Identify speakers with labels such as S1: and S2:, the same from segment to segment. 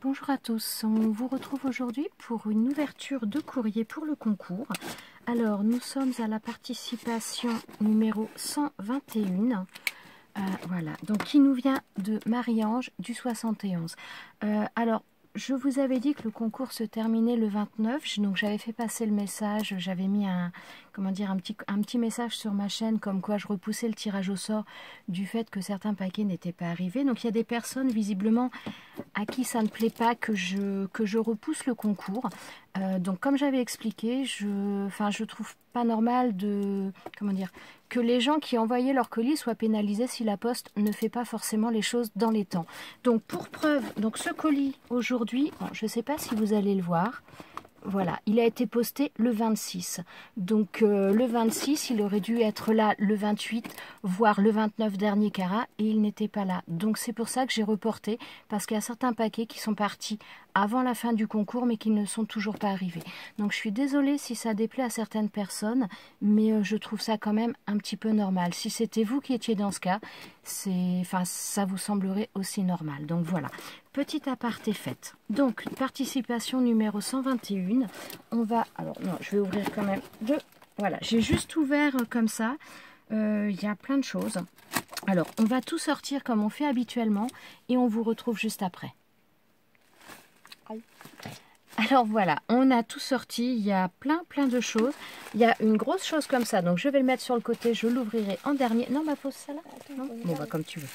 S1: Bonjour à tous, on vous retrouve aujourd'hui pour une ouverture de courrier pour le concours. Alors nous sommes à la participation numéro 121, voilà, donc qui nous vient de Marie-Ange du 71. Alors je vous avais dit que le concours se terminait le 29, donc j'avais fait passer le message, j'avais mis un petit message sur ma chaîne comme quoi je repoussais le tirage au sort du fait que certains paquets n'étaient pas arrivés. Donc il y a des personnes visiblement à qui ça ne plaît pas que je repousse le concours. Donc comme j'avais expliqué, je trouve pas normal que les gens qui envoyaient leur colis soient pénalisés si la poste ne fait pas forcément les choses dans les temps. Donc pour preuve, donc ce colis aujourd'hui, bon, je ne sais pas si vous allez le voir. Voilà, il a été posté le 26. Donc le 26, il aurait dû être là le 28, voire le 29 dernier carat, et il n'était pas là. Donc c'est pour ça que j'ai reporté, parce qu'il y a certains paquets qui sont partis avant la fin du concours, mais qui ne sont toujours pas arrivés. Donc je suis désolée si ça déplaît à certaines personnes, mais je trouve ça quand même un petit peu normal. Si c'était vous qui étiez dans ce cas, ça vous semblerait aussi normal. Donc voilà. Petit aparté faite. Donc, participation numéro 121. On va... Alors, non, je vais ouvrir quand même deux. Voilà, j'ai juste ouvert comme ça. Il y a plein de choses. Alors, on va tout sortir comme on fait habituellement et on vous retrouve juste après. Alors voilà, on a tout sorti. Il y a plein de choses. Il y a une grosse chose comme ça. Donc, je vais le mettre sur le côté. Je l'ouvrirai en dernier. Non, ma pose ça là. Non, bon, bah, comme tu veux.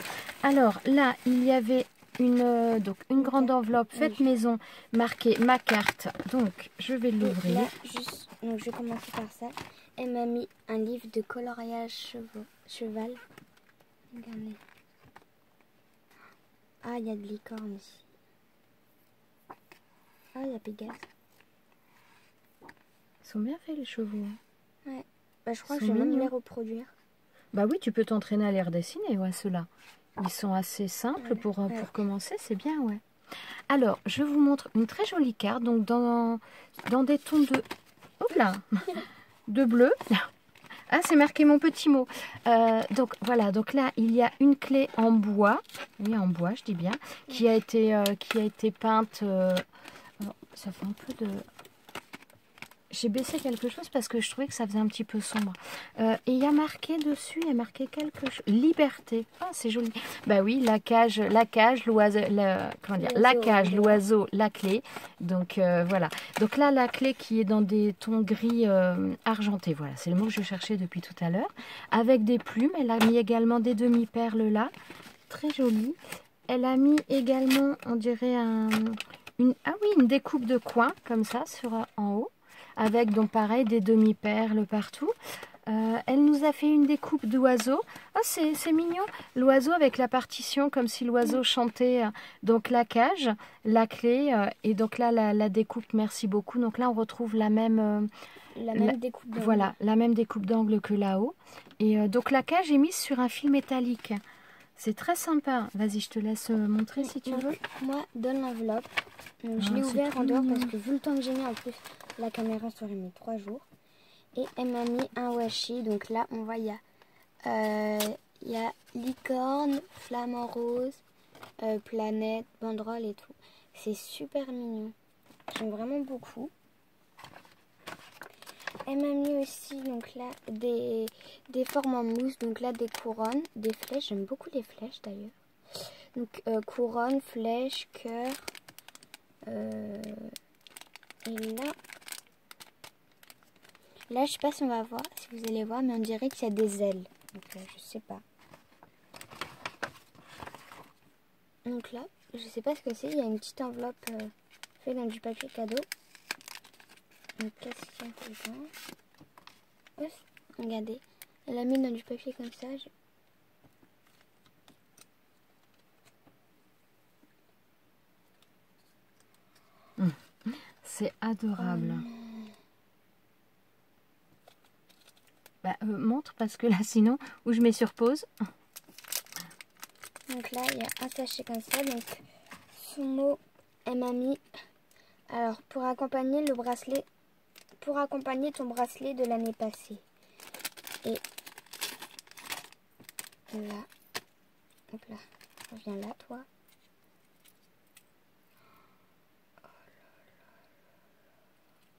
S1: Alors, là, il y avait donc une grande enveloppe faite maison marquée ma carte, donc je vais l'ouvrir.
S2: Donc je vais commencer par ça. Elle m'a mis un livre de coloriage cheval. Regardez. Ah, il y a de licorne ici. Ah, il y a Pégase.
S1: Ils sont bien faits les chevaux.
S2: Ouais. Bah, je crois que je vais même les reproduire.
S1: Bah oui, tu peux t'entraîner à les redessiner, ouais, ceux-là. Ils sont assez simples pour commencer, c'est bien, ouais. Alors, je vous montre une très jolie carte, donc dans des tons de... Hop là, de bleu. Ah, c'est marqué mon petit mot. Donc voilà, donc là, il y a une clé en bois, oui, en bois, je dis bien, qui a été peinte. Ça fait un peu de... J'ai baissé quelque chose parce que je trouvais que ça faisait un petit peu sombre. Et il y a marqué dessus, il y a marqué quelque chose. Liberté. Ah, c'est joli. Bah oui, la cage, l'oiseau, l'oiseau, la clé. Donc voilà. Donc là, la clé qui est dans des tons gris argentés. Voilà, c'est le mot que je cherchais depuis tout à l'heure. Avec des plumes. Elle a mis également des demi-perles là. Très joli. Elle a mis également, on dirait une découpe de coin comme ça en haut. Avec donc pareil des demi-perles partout. Elle nous a fait une découpe d'oiseau. Oh, c'est mignon. L'oiseau avec la partition comme si l'oiseau chantait. Donc la cage, la clé et donc là la découpe. Merci beaucoup. Donc là on retrouve la même
S2: découpe d'angle.
S1: Voilà, la même découpe d'angle que là-haut. Et donc la cage est mise sur un fil métallique. C'est très sympa. Vas-y, je te laisse montrer si tu veux.
S2: Moi, donne l'enveloppe. Je l'ai ouvert en dehors parce que vu le temps que j'ai mis en plus, la caméra ça aurait mis 3 jours. Et elle m'a mis un washi. Donc là, on voit, il y a licorne, flamant rose, planète, banderole et tout. C'est super mignon. J'aime vraiment beaucoup. Elle m'a mis aussi donc là des formes en mousse, donc là des couronnes, des flèches. J'aime beaucoup les flèches d'ailleurs. Donc couronne, flèche, cœur. Et là je sais pas si on va voir, si vous allez voir, mais on dirait qu'il y a des ailes. Donc je sais pas. Donc là, je sais pas ce que c'est. Il y a une petite enveloppe faite dans du papier cadeau. Donc qu'est-ce qu'il y a dedans? Oh, regardez, elle a mis dans du papier comme ça.
S1: C'est adorable. Bah, montre parce que là sinon, où je mets sur pause.
S2: Donc là, il y a un sachet comme ça. Donc son mot, elle m'a mis. Alors pour accompagner le bracelet. Pour accompagner ton bracelet de l'année passée. Et là, hop là, reviens là, toi.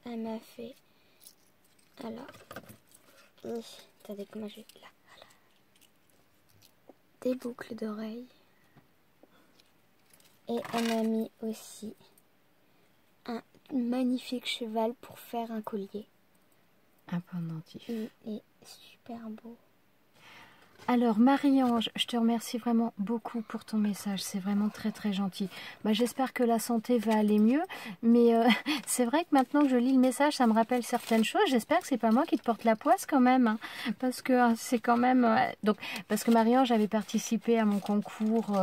S2: elle m'a fait... Alors... attendez, comment je vais... Là, voilà. Des boucles d'oreilles. Et elle m'a mis aussi un magnifique cheval pour faire un collier.
S1: Un pendentif.
S2: Il est super beau.
S1: Alors Marie-Ange, je te remercie vraiment beaucoup pour ton message, c'est vraiment très très gentil. Bah, j'espère que la santé va aller mieux, mais c'est vrai que maintenant que je lis le message, ça me rappelle certaines choses. J'espère que c'est pas moi qui te porte la poisse quand même, hein, parce que c'est quand même... donc, parce que Marie-Ange avait participé à mon concours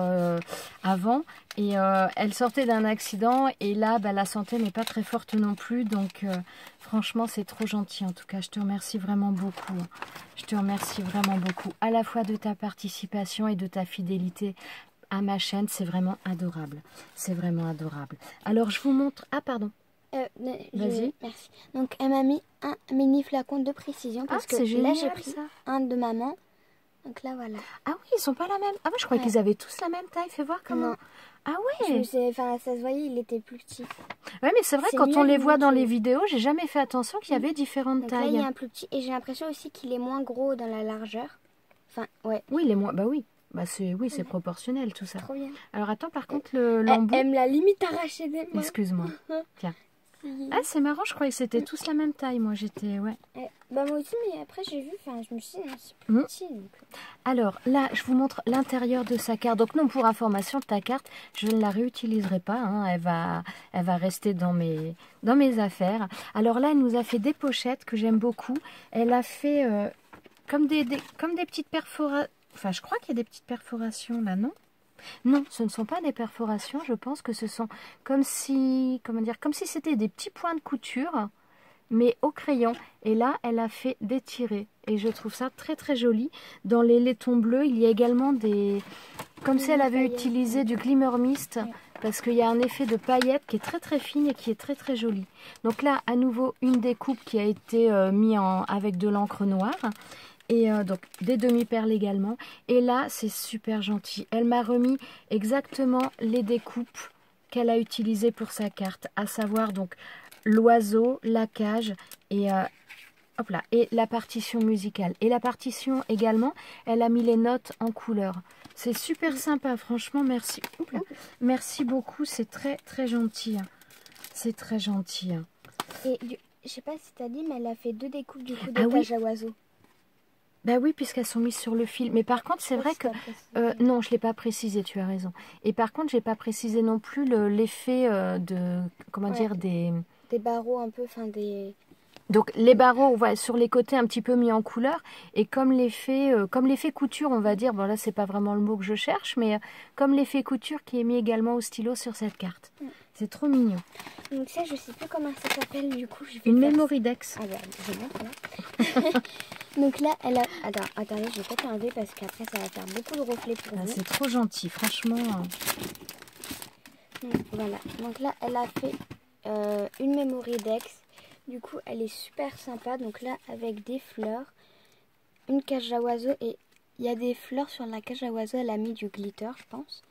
S1: avant, et elle sortait d'un accident, et là bah, la santé n'est pas très forte non plus, donc franchement c'est trop gentil. En tout cas, je te remercie vraiment beaucoup. Je te remercie vraiment beaucoup, à la fois de ta participation et de ta fidélité à ma chaîne. C'est vraiment adorable. C'est vraiment adorable. Alors, je vous montre... Ah, pardon. Vas-y.
S2: Merci. Donc, elle m'a mis un mini flacon de précision parce que
S1: génial,
S2: là, j'ai pris un de maman. Donc là, voilà.
S1: Ah oui, ils sont pas la même. Ah moi, je croyais qu'ils avaient tous la même taille. Fais voir comment...
S2: Non.
S1: Ah ouais.
S2: Enfin, ça se voyait, il était plus petit.
S1: Ouais, mais c'est vrai, quand on les voit dans les vidéos, j'ai jamais fait attention qu'il y avait différentes tailles.
S2: Là, il y a un plus petit et j'ai l'impression aussi qu'il est moins gros dans la largeur. Enfin, ouais.
S1: Oui, il est moins... Bah oui. Bah c'est proportionnel tout ça.
S2: Trop bien.
S1: Alors attends, par contre, l'embout...
S2: Elle me l'a limite arraché des mains.
S1: Excuse-moi. Tiens. Ah, c'est marrant, je croyais que c'était tous la même taille. Moi, j'étais... Ouais.
S2: Bah moi aussi, mais après, j'ai vu... Enfin, je me suis dit, non, c'est plus petit. Donc...
S1: Alors, là, je vous montre l'intérieur de sa carte. Donc non, pour information, ta carte, je ne la réutiliserai pas. Hein. Elle va rester dans mes affaires. Alors là, elle nous a fait des pochettes que j'aime beaucoup. Elle a fait comme des petites perforations. Enfin, je crois qu'il y a des petites perforations là, non ? Non, ce ne sont pas des perforations. Je pense que ce sont comme si, comme si c'était des petits points de couture, mais au crayon. Et là, elle a fait des tirés. Et je trouve ça très très joli. Dans les laitons bleus, il y a également des... Comme si elle avait utilisé du glimmer mist, parce qu'il y a un effet de paillettes qui est très très fine et qui est très très joli. Donc là, à nouveau, une découpe qui a été mise avec de l'encre noire. Et donc des demi-perles également. Et là, c'est super gentil. Elle m'a remis exactement les découpes qu'elle a utilisées pour sa carte. À savoir donc l'oiseau, la cage et, hop là, et la partition musicale. Et la partition également, elle a mis les notes en couleur. C'est super sympa, franchement, merci. Oups là. Merci beaucoup, c'est très très gentil. C'est très gentil.
S2: Et je sais pas si tu as dit, mais elle a fait 2 découpes du coup de cage à oiseaux.
S1: Bah oui, puisqu'elles sont mises sur le fil. Mais par contre, c'est vrai que... non, je ne l'ai pas précisé, tu as raison. Et par contre, je n'ai pas précisé non plus l'effet de... Comment dire, des
S2: barreaux un peu, enfin des...
S1: Donc les barreaux, ouais, sur les côtés un petit peu mis en couleur. Et comme l'effet couture, on va dire, bon là, c'est pas vraiment le mot que je cherche, mais comme l'effet couture qui est mis également au stylo sur cette carte. C'est trop mignon.
S2: Donc ça, je sais plus comment ça s'appelle, du coup. Je vais
S1: une Memory Dex.
S2: Ah bah, je montre là. Donc là, elle a... Attendez, je vais peut-être l'enlever parce qu'après, ça va faire beaucoup de reflets pour vous.
S1: C'est trop gentil, franchement.
S2: Donc, voilà. Donc là, elle a fait une Memory Dex. Du coup, elle est super sympa. Donc là, avec des fleurs, une cage à oiseaux et... Il y a des fleurs sur la cage à oiseaux. Elle a mis du glitter, je pense.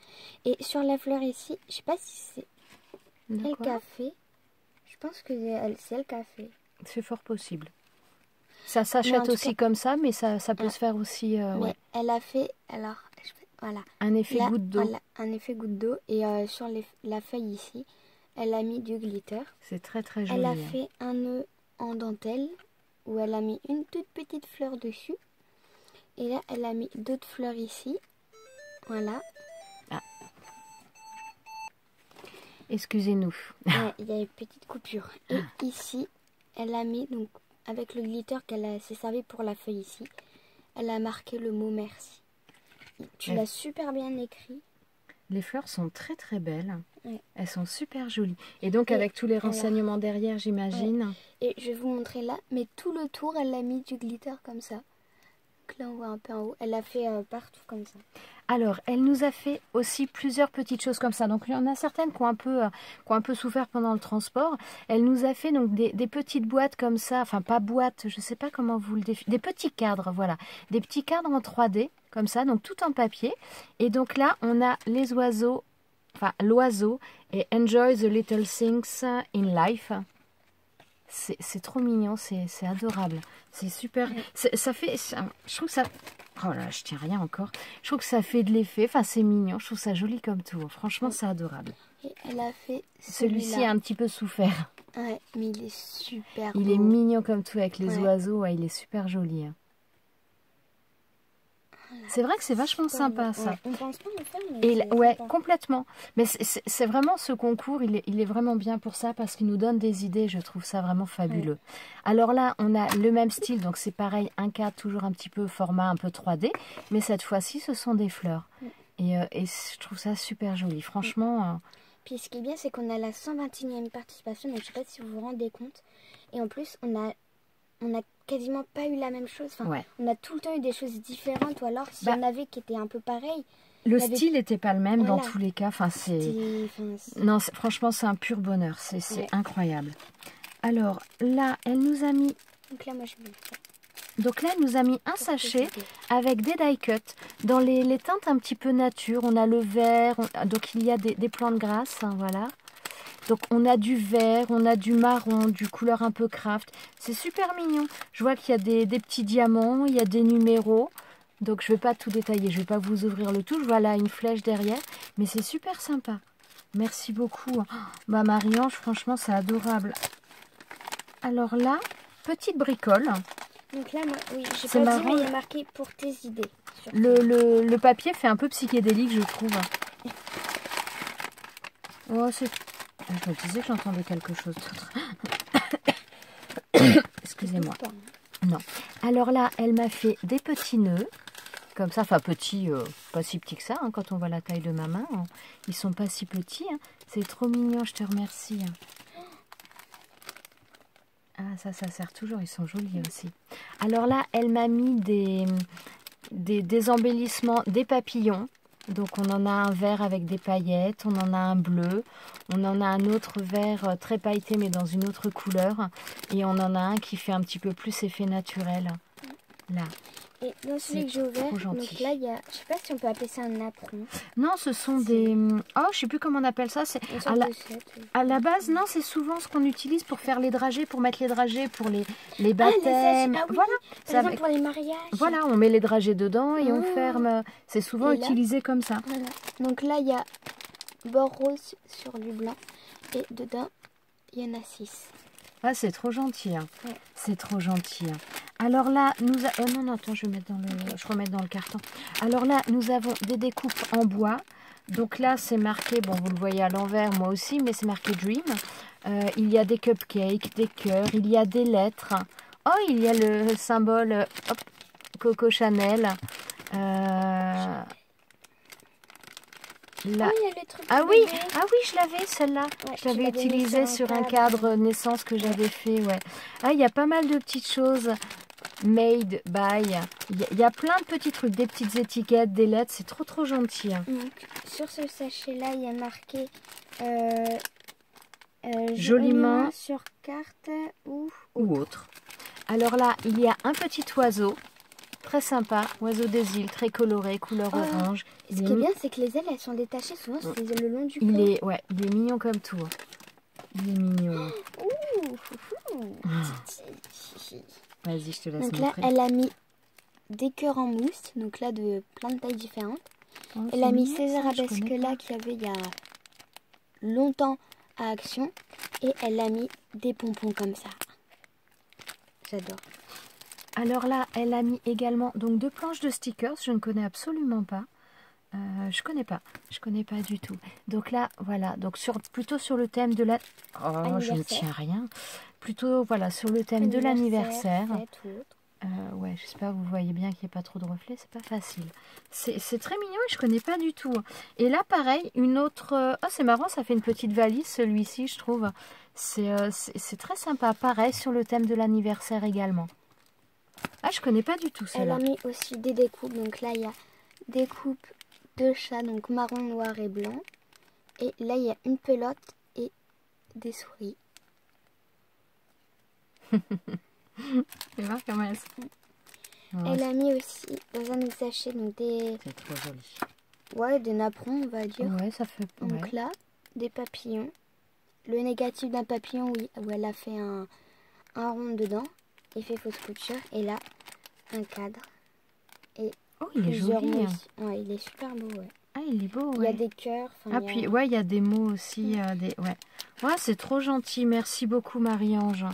S2: Et sur la fleur ici, je sais pas si c'est elle qui a fait. Je pense que c'est elle qui a fait.
S1: C'est fort possible. Ça s'achète aussi comme ça, mais ça peut se faire aussi... ouais.
S2: Elle a fait... Alors, voilà.
S1: Un effet goutte d'eau.
S2: Un effet goutte d'eau. Et sur la feuille ici, elle a mis du glitter.
S1: C'est très très joli.
S2: Elle a fait un nœud en dentelle où elle a mis une toute petite fleur dessus. Et là, elle a mis d'autres fleurs ici. Voilà.
S1: Ah. Excusez-nous.
S2: Il y a une petite coupure. Et ici, elle a mis, donc avec le glitter qu'elle s'est servi pour la feuille ici, elle a marqué le mot merci. Tu l'as super bien écrit.
S1: Les fleurs sont très très belles. Elles sont super jolies. Et donc avec tous les renseignements derrière, j'imagine.
S2: Et je vais vous montrer là. Mais tout le tour, elle a mis du glitter comme ça. Donc là, on voit un peu en haut. Elle l'a fait partout comme ça.
S1: Alors, elle nous a fait aussi plusieurs petites choses comme ça. Donc, il y en a certaines qui ont un peu souffert pendant le transport. Elle nous a fait donc des petites boîtes comme ça. Enfin, pas boîtes, je ne sais pas comment vous le définissez. Des petits cadres, voilà. Des petits cadres en 3D, comme ça, donc tout en papier. Et donc là, on a les oiseaux, enfin l'oiseau et Enjoy the little things in life. C'est trop mignon, c'est adorable. C'est super. Ça fait... Je trouve que ça... Oh là, je tiens rien encore. Je trouve que ça fait de l'effet. Enfin, c'est mignon. Je trouve ça joli comme tout. Franchement, c'est adorable.
S2: Et elle a fait
S1: celui-ci a un petit peu souffert.
S2: Ouais, mais il est super
S1: Il
S2: beau.
S1: est mignon comme tout avec les oiseaux. Ouais, il est super joli. Hein. C'est vrai que c'est vachement sympa ça.
S2: Ouais, on pense pas le faire, mais
S1: et ouais, complètement. Mais c'est vraiment ce concours, il est vraiment bien pour ça parce qu'il nous donne des idées. Je trouve ça vraiment fabuleux. Alors là, on a le même style, donc c'est pareil, un cadre toujours un petit peu format un peu 3D, mais cette fois-ci, ce sont des fleurs. Et je trouve ça super joli. Franchement.
S2: Puis ce qui est bien, c'est qu'on a la 121e participation, donc je sais pas si vous vous rendez compte. Et en plus, on a quasiment pas eu la même chose. Enfin, on a tout le temps eu des choses différentes, ou alors s'il y en avait qui étaient un peu pareilles.
S1: Le style n'était pas le même dans tous les cas. Enfin, non, franchement, c'est un pur bonheur. C'est incroyable. Alors là, elle nous a mis...
S2: Donc là, moi, je vais...
S1: Donc là, elle nous a mis un sachet avec des die cuts dans les teintes un petit peu nature. On a le vert, donc il y a des plantes grasses, hein, voilà. Donc on a du vert, on a du marron, du couleur un peu craft. C'est super mignon. Je vois qu'il y a des petits diamants, il y a des numéros. Donc je ne vais pas tout détailler, je ne vais pas vous ouvrir le tout. Je vois là une flèche derrière, mais c'est super sympa. Merci beaucoup. Oh, bah Marie-Ange, franchement c'est adorable. Alors là, petite bricole.
S2: Donc là, moi, oui, j'ai pas dit, mais il y a marqué pour tes idées.
S1: Le papier fait un peu psychédélique, je trouve. Oh, c'est... Je me disais que j'entendais quelque chose d'autre. Excusez-moi. Non. Alors là, elle m'a fait des petits nœuds. Comme ça, enfin petits, pas si petits que ça. Hein, quand on voit la taille de ma main, hein. Ils sont pas si petits. Hein. C'est trop mignon, je te remercie. Hein. Ah, ça sert toujours. Ils sont jolis aussi. Alors là, elle m'a mis des embellissements, des papillons. Donc on en a un vert avec des paillettes, on en a un bleu, on en a un autre vert très pailleté mais dans une autre couleur. Et on en a un qui fait un petit peu plus effet naturel. Là.
S2: Et dans celui que j'ai ouvert, donc là, il y a, je sais pas si on peut appeler ça un apron.
S1: Non, ce sont des... Oh, je sais plus comment on appelle ça. C'est à la base, non, c'est souvent ce qu'on utilise pour faire les dragées, pour mettre les dragées, pour les baptêmes.
S2: Ah, oui.
S1: Voilà.
S2: Par exemple, pour les mariages.
S1: Voilà, on met les dragées dedans et on ferme. C'est souvent utilisé comme ça.
S2: Voilà. Donc là, il y a bord rose sur du blanc. Et dedans, il y en a 6.
S1: Ah, c'est trop gentil. Hein. Ouais. C'est trop gentil. Hein. Alors là, non, attends, je vais remettre dans le carton. Alors là, nous avons des découpes en bois. Donc là, c'est marqué, bon, vous le voyez à l'envers, moi aussi, mais c'est marqué Dream. Il y a des cupcakes, des cœurs, il y a des lettres. Oh, il y a le symbole Coco Chanel. Là.
S2: Oh, il y a le truc
S1: oui, je l'avais celle-là. Ouais, je l'avais utilisée sur un cadre naissance que j'avais fait. Ouais. Ah, il y a pas mal de petites choses. Made by. Il y a plein de petits trucs, des petites étiquettes, des lettres. C'est trop gentil. Hein.
S2: Donc, sur ce sachet-là, il y a marqué
S1: joliment
S2: sur carte ou
S1: autre. Alors là, il y a un petit oiseau. Très sympa, oiseau des îles, très coloré, couleur orange.
S2: Ce qui est bien, c'est que les ailes, elles sont détachées. Souvent, c'est le long du corps.
S1: Il est mignon comme tout. Il est mignon. Vas-y, je te laisse
S2: donc
S1: montrer.
S2: Là, elle a mis des cœurs en mousse. Donc là, de plein de tailles différentes. Elle a mis ces arabesques-là qu'il y avait il y a longtemps à Action. Et elle a mis des pompons comme ça. J'adore.
S1: Alors là, elle a mis également donc 2 planches de stickers. Je ne connais absolument pas. Je connais pas du tout. Donc là, voilà. Donc plutôt sur le thème de la... Oh, je ne tiens rien. Plutôt, voilà, sur le thème de l'anniversaire. Ouais, j'espère que vous voyez bien qu'il n'y a pas trop de reflets. C'est pas facile. C'est très mignon et je connais pas du tout. Et là, pareil, une autre... Oh, c'est marrant, ça fait une petite valise, celui-ci, je trouve. C'est très sympa. Pareil, sur le thème de l'anniversaire également. Ah, je connais pas du tout celle-là.
S2: Elle a mis aussi des découpes. Donc là, il y a des coupes de chat, donc marron, noir et blanc. Et là, il y a une pelote et des souris.
S1: Tu vois comment elles sont.
S2: Elle a mis aussi dans un autre sachet donc des...
S1: C'est trop joli.
S2: Ouais, des napperons, on va dire.
S1: Ouais, ça fait...
S2: Donc là, des papillons. Le négatif d'un papillon, oui, où elle a fait un rond dedans, effet fausse couture, et là, un cadre. Et
S1: oh, il est joli.
S2: Ouais, il est super beau, ouais.
S1: Ah, il est beau, ouais.
S2: Il y a des cœurs.
S1: Ah, puis, ouais, il y a des mots aussi. Ouais, ouais c'est trop gentil. Merci beaucoup, Marie-Ange.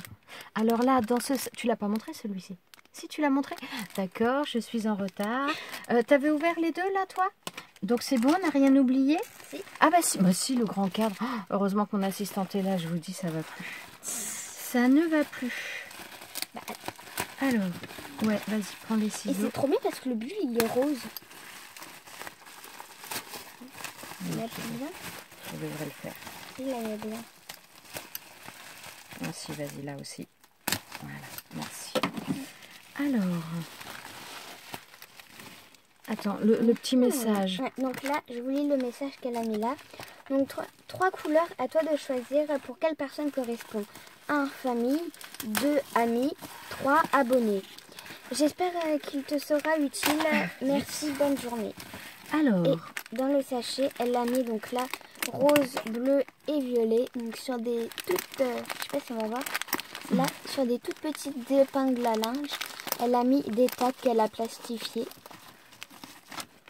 S1: Alors là, dans ce... Tu l'as pas montré, celui-ci? Si, tu l'as montré? D'accord, je suis en retard. T'avais ouvert les deux, là, toi? Donc, c'est bon, on n'a rien oublié?
S2: Si.
S1: Ah, bah si, le grand cadre. Oh, heureusement que mon assistante est là, je vous dis, ça va plus. Ça ne va plus.
S2: Bah,
S1: alors, ouais, vas-y, prends les
S2: et
S1: ciseaux.
S2: c'est trop bien parce que le bulle, il est rose.
S1: Je devrais le faire.
S2: Il est bien.
S1: Merci, vas-y, là aussi. Voilà, merci. Alors, attends, le petit message.
S2: Ouais, donc là, je vous lis le message qu'elle a mis là. Donc, trois couleurs, à toi de choisir pour quelle personne correspond. 1, famille. 2, amis. 3, abonnés. J'espère qu'il te sera utile. Merci, bonne journée.
S1: Alors,
S2: et dans le sachet, elle a mis donc là rose, bleu et violet. Donc sur des toutes, je sais pas si on va voir. Là, sur des toutes petites épingles à linge, elle a mis des tacs qu'elle a plastifiés.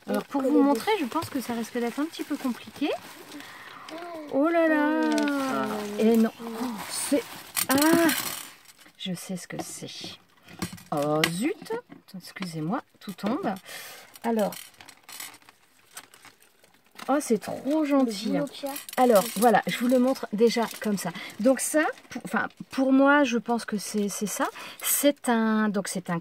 S1: Alors pour vous montrer, je pense que ça risque d'être un petit peu compliqué. Oh là là! Et non, c'est... Ah! Je sais ce que c'est. Oh zut! Excusez-moi, tout tombe. Alors... Oh, c'est trop gentil. Alors, voilà, je vous le montre déjà comme ça. Donc ça, pour moi, je pense que c'est ça. C'est un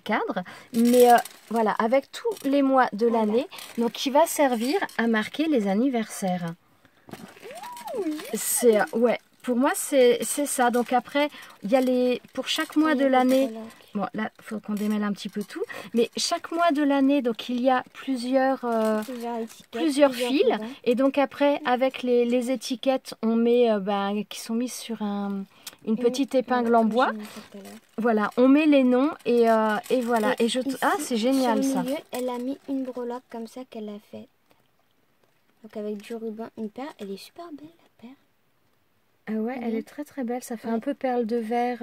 S1: cadre, mais voilà, avec tous les mois de l'année, donc qui va servir à marquer les anniversaires. C'est ouais. Pour moi, c'est ça. Donc après, il y a pour chaque mois de l'année. Bon, là, il faut qu'on démêle un petit peu tout. Mais chaque mois de l'année, donc il y a plusieurs fils. Et donc après, avec les étiquettes, on met qui sont mises sur une petite épingle en bois. Voilà, on met les noms et voilà. Et ici, c'est génial
S2: sur
S1: ça.
S2: Le milieu, elle a mis une breloque comme ça qu'elle a fait. Donc avec du ruban, une paire. Elle est super belle la paire.
S1: Ah ouais, elle est très très belle. Ça fait un peu perle de verre.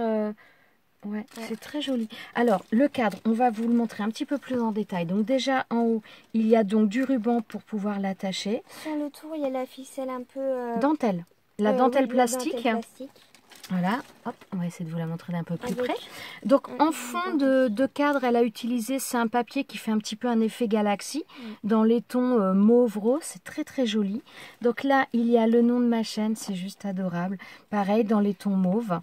S1: Ouais, c'est très joli. Alors, le cadre, on va vous le montrer un petit peu plus en détail. Donc déjà, en haut, il y a donc du ruban pour pouvoir l'attacher.
S2: Sur le tour, il y a la ficelle un peu...
S1: Dentelle. La dentelle plastique.
S2: La dentelle plastique.
S1: Voilà, hop, on va essayer de vous la montrer d'un peu plus près. Donc en fond de cadre, elle a utilisé, c'est un papier qui fait un petit peu un effet galaxie dans les tons mauve rose, c'est très très joli. Donc là, il y a le nom de ma chaîne, c'est juste adorable. Pareil, dans les tons mauve.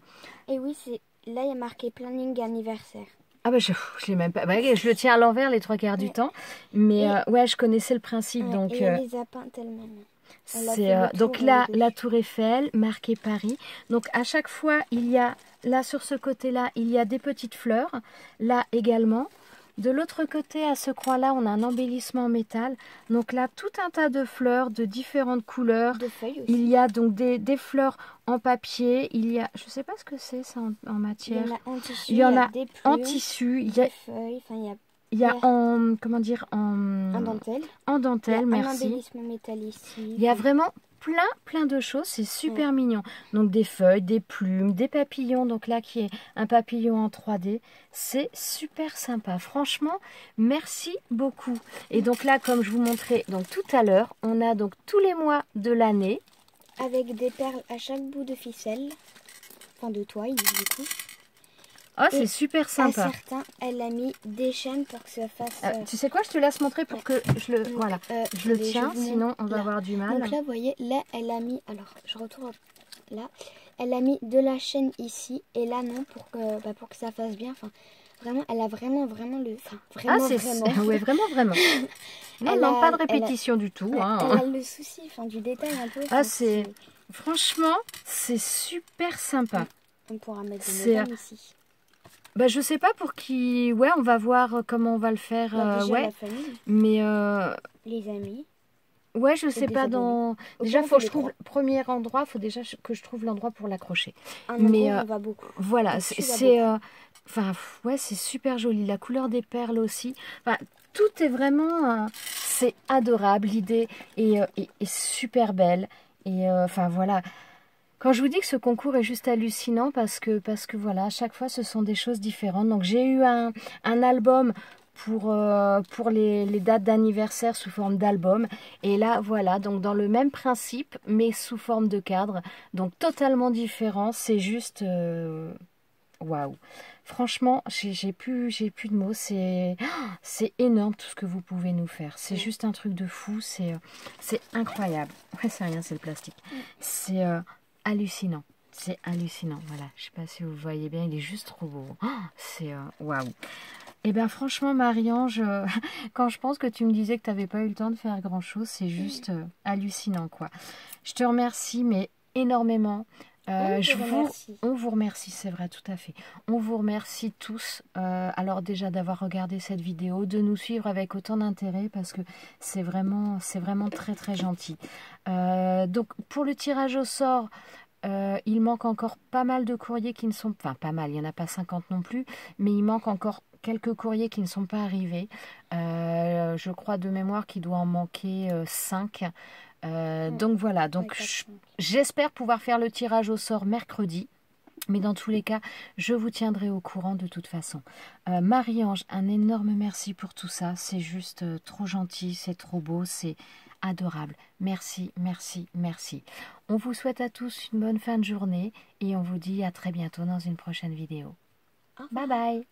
S2: Et oui, là il y a marqué planning anniversaire.
S1: Ah bah je l'ai même pas, je le tiens à l'envers les 3/4 du temps. Mais ouais, je connaissais le principe. Donc,
S2: et elle les a peintes elle-même.
S1: Donc là, la Tour Eiffel, marquée Paris. Donc à chaque fois, il y a, là sur ce côté-là, il y a des petites fleurs. Là également. De l'autre côté, à ce coin-là, on a un embellissement en métal. Donc là, tout un tas de fleurs de différentes couleurs.
S2: De feuilles aussi.
S1: Il y a donc des fleurs en papier. Il y a, je ne sais pas ce que c'est ça en matière.
S2: Il y en a en tissu.
S1: Il y en a en tissu. Il y a des feuilles, il y a en, comment dire,
S2: en dentelle.
S1: En dentelle, merci.
S2: Un embellissement métal ici.
S1: Il y a vraiment plein de choses, c'est super mignon. Donc des feuilles, des plumes, des papillons. Donc là qui est un papillon en 3D. C'est super sympa. Franchement, merci beaucoup. Et donc là, comme je vous montrais donc tout à l'heure, on a donc tous les mois de l'année.
S2: Avec des perles à chaque bout de ficelle. Enfin de toile du coup.
S1: Oh, c'est super sympa.
S2: À certains, elle a mis des chaînes pour que ça fasse...
S1: tu sais quoi, je te laisse montrer pour que je le... Voilà, je le tiens, sinon on va avoir du mal.
S2: Donc là, vous voyez, là, elle a mis... Alors, je retourne là. Elle a mis de la chaîne ici et là, non, pour que ça fasse bien. Enfin, vraiment, elle a vraiment le... Enfin, vraiment, vraiment.
S1: Oui, vraiment. Non, pas de répétition du tout.
S2: Elle a le souci du détail un peu.
S1: Franchement, c'est super sympa.
S2: On pourra mettre des médailles ici.
S1: Je sais pas pour qui... Ouais, on va voir comment on va le faire.
S2: Déjà la famille.
S1: Mais...
S2: Les amis.
S1: Ouais, je sais pas dans... Déjà, faut que je trouve le premier endroit. Faut déjà que je trouve l'endroit pour l'accrocher.
S2: Mais on va beaucoup.
S1: Voilà, c'est... Enfin, ouais, c'est super joli. La couleur des perles aussi. Enfin, tout est vraiment... c'est adorable. L'idée est super belle. Et enfin, voilà... Quand je vous dis que ce concours est juste hallucinant parce que voilà, à chaque fois ce sont des choses différentes. Donc j'ai eu un album pour les dates d'anniversaire sous forme d'album. Et là, voilà, donc dans le même principe, mais sous forme de cadre. Donc totalement différent, c'est juste... waouh! Franchement, j'ai plus de mots. C'est énorme tout ce que vous pouvez nous faire. C'est juste un truc de fou. C'est incroyable. Ouais, c'est rien, c'est le plastique. C'est hallucinant. C'est hallucinant. Voilà, je sais pas si vous voyez bien, il est juste trop beau. C'est waouh! Eh bien, franchement, Marie-Ange, quand je pense que tu me disais que tu n'avais pas eu le temps de faire grand-chose, c'est juste hallucinant, quoi. Je te remercie, mais énormément. On vous remercie, c'est vrai, tout à fait. On vous remercie tous, alors déjà d'avoir regardé cette vidéo, de nous suivre avec autant d'intérêt, parce que c'est vraiment très, très gentil. Donc, pour le tirage au sort... il manque encore pas mal de courriers qui ne sont... Enfin, pas mal, il n'y en a pas 50 non plus, mais il manque encore quelques courriers qui ne sont pas arrivés. Je crois de mémoire qu'il doit en manquer 5. Donc voilà, donc j'espère pouvoir faire le tirage au sort mercredi. Mais dans tous les cas, je vous tiendrai au courant de toute façon. Marie-Ange, un énorme merci pour tout ça. C'est juste trop gentil, c'est trop beau, c'est adorable. Merci, merci, merci. On vous souhaite à tous une bonne fin de journée et on vous dit à très bientôt dans une prochaine vidéo. Bye bye.